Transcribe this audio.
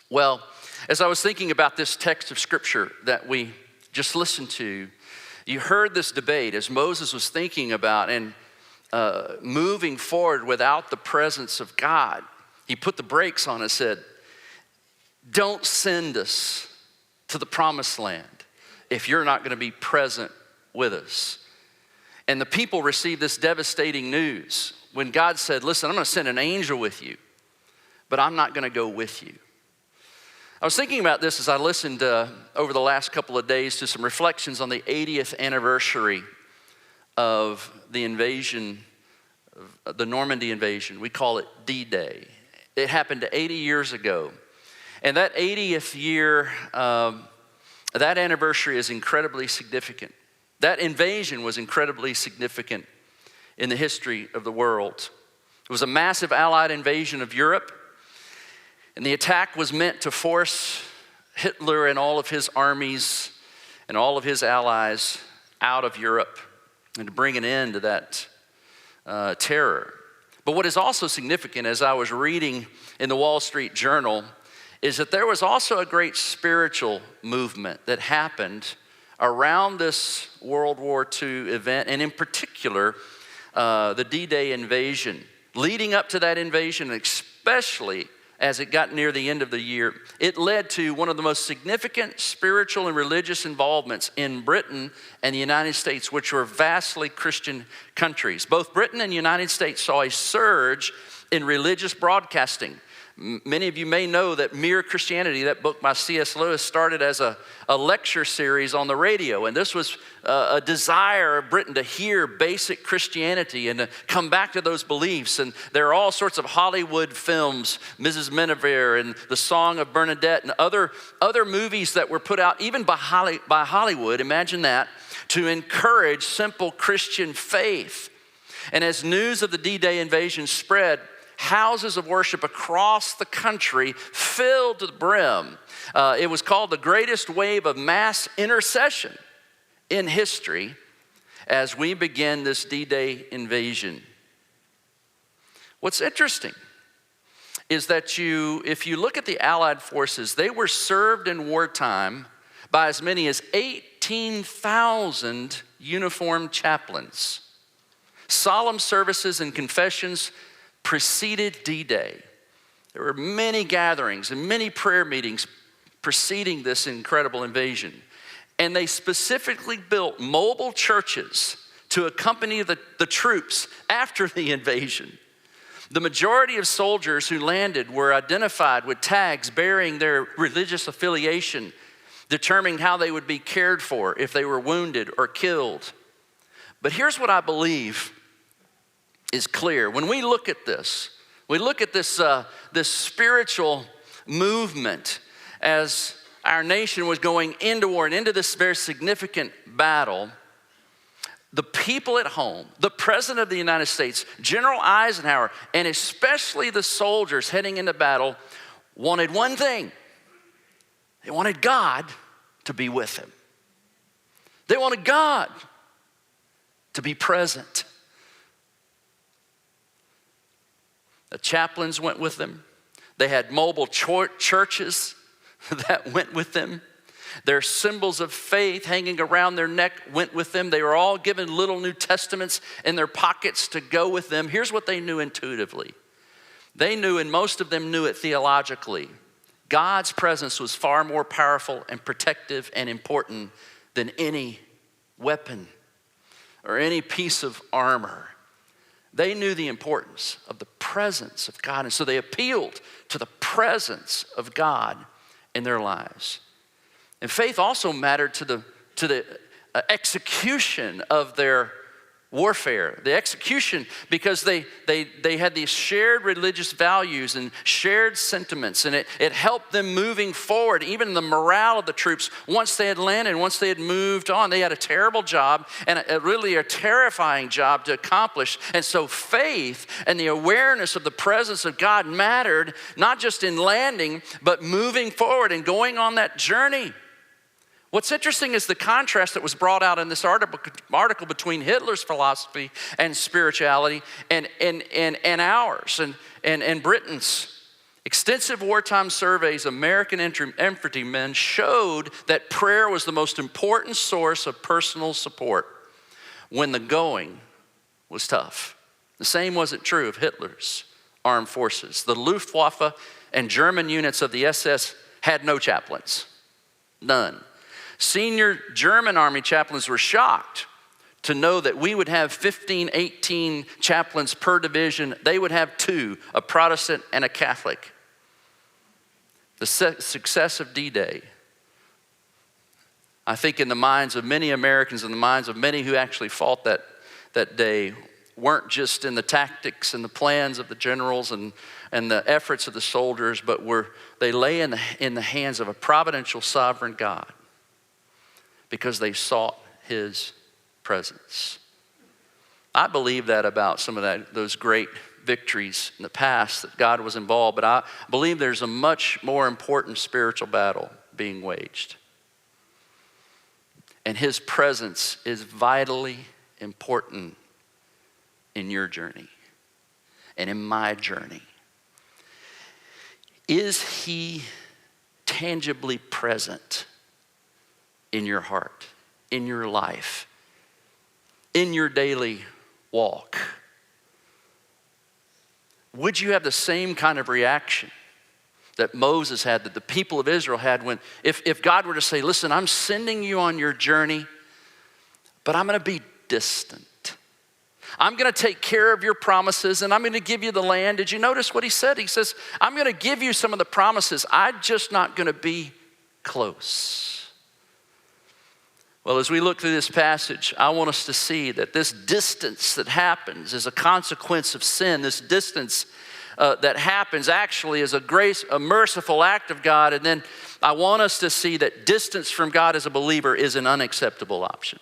Well, as I was thinking about this text of scripture that we just listened to, you heard this debate as Moses was thinking about and moving forward without the presence of God. He put the brakes on and said, don't send us to the promised land if you're not going to be present with us. And the people received this devastating news when God said, listen, I'm going to send an angel with you, but I'm not going to go with you. I was thinking about this as I listened over the last couple of days to some reflections on the 80th anniversary of the invasion, of the Normandy invasion. We call it D-Day. It happened 80 years ago. And that 80th year, that anniversary is incredibly significant. That invasion was incredibly significant in the history of the world. It was a massive Allied invasion of Europe. And the attack was meant to force Hitler and all of his armies and all of his allies out of Europe and to bring an end to that terror. But what is also significant, as I was reading in the Wall Street Journal, is that there was also a great spiritual movement that happened around this World War II event, and in particular, the D-Day invasion. Leading up to that invasion, especially as it got near the end of the year, it led to one of the most significant spiritual and religious involvements in Britain and the United States, which were vastly Christian countries. Both Britain and the United States saw a surge in religious broadcasting. Many of you may know that Mere Christianity, that book by C.S. Lewis, started as a lecture series on the radio. And this was a desire of Britain to hear basic Christianity and to come back to those beliefs. And there are all sorts of Hollywood films, Mrs. Miniver and The Song of Bernadette, and other movies that were put out even by Hollywood, imagine that, to encourage simple Christian faith. And as news of the D-Day invasion spread, houses of worship across the country filled to the brim. It was called the greatest wave of mass intercession in history as we begin this D-Day invasion. What's interesting is that if you look at the Allied forces, they were served in wartime by as many as 18,000 uniformed chaplains. Solemn services and confessions preceded D-Day. There were many gatherings and many prayer meetings preceding this incredible invasion. And they specifically built mobile churches to accompany the troops after the invasion. The majority of soldiers who landed were identified with tags bearing their religious affiliation, determining how they would be cared for if they were wounded or killed. But here's what I believe is clear. When we look at this, this spiritual movement as our nation was going into war and into this very significant battle. The people at home, the President of the United States, General Eisenhower, and especially the soldiers heading into battle wanted one thing. They wanted God to be with them. They wanted God to be present. The chaplains went with them. They had mobile churches that went with them. Their symbols of faith hanging around their neck went with them. They were all given little New Testaments in their pockets to go with them. Here's what they knew intuitively. They knew, and most of them knew it theologically, God's presence was far more powerful and protective and important than any weapon or any piece of armor. They knew the importance of the presence of God, and so they appealed to the presence of God in their lives. And faith also mattered to the execution of their warfare, the execution, because they had these shared religious values and shared sentiments, and it helped them moving forward. Even the morale of the troops, once they had landed, once they had moved on, they had a terrible job and really a terrifying job to accomplish. And so faith and the awareness of the presence of God mattered, not just in landing, but moving forward and going on that journey. What's interesting is the contrast that was brought out in this article between Hitler's philosophy and spirituality and ours and Britain's. Extensive wartime surveys of American infantrymen showed that prayer was the most important source of personal support when the going was tough. The same wasn't true of Hitler's armed forces. The Luftwaffe and German units of the SS had no chaplains, none. Senior German army chaplains were shocked to know that we would have 15, 18 chaplains per division. They would have 2, a Protestant and a Catholic. The success of D-Day, I think in the minds of many Americans, in the minds of many who actually fought that day, weren't just in the tactics and the plans of the generals and the efforts of the soldiers, but they lay in the hands of a providential sovereign God because they sought his presence. I believe that about some of those great victories in the past, that God was involved, but I believe there's a much more important spiritual battle being waged. And his presence is vitally important in your journey and in my journey. Is he tangibly present in your heart, in your life, in your daily walk? Would you have the same kind of reaction that Moses had, that the people of Israel had when, if God were to say, listen, I'm sending you on your journey, but I'm gonna be distant. I'm gonna take care of your promises and I'm gonna give you the land. Did you notice what he said? He says, I'm gonna give you some of the promises. I'm just not gonna be close. Well, as we look through this passage, I want us to see that this distance that happens is a consequence of sin. This distance that happens actually is a merciful act of God. And then I want us to see that distance from God as a believer is an unacceptable option.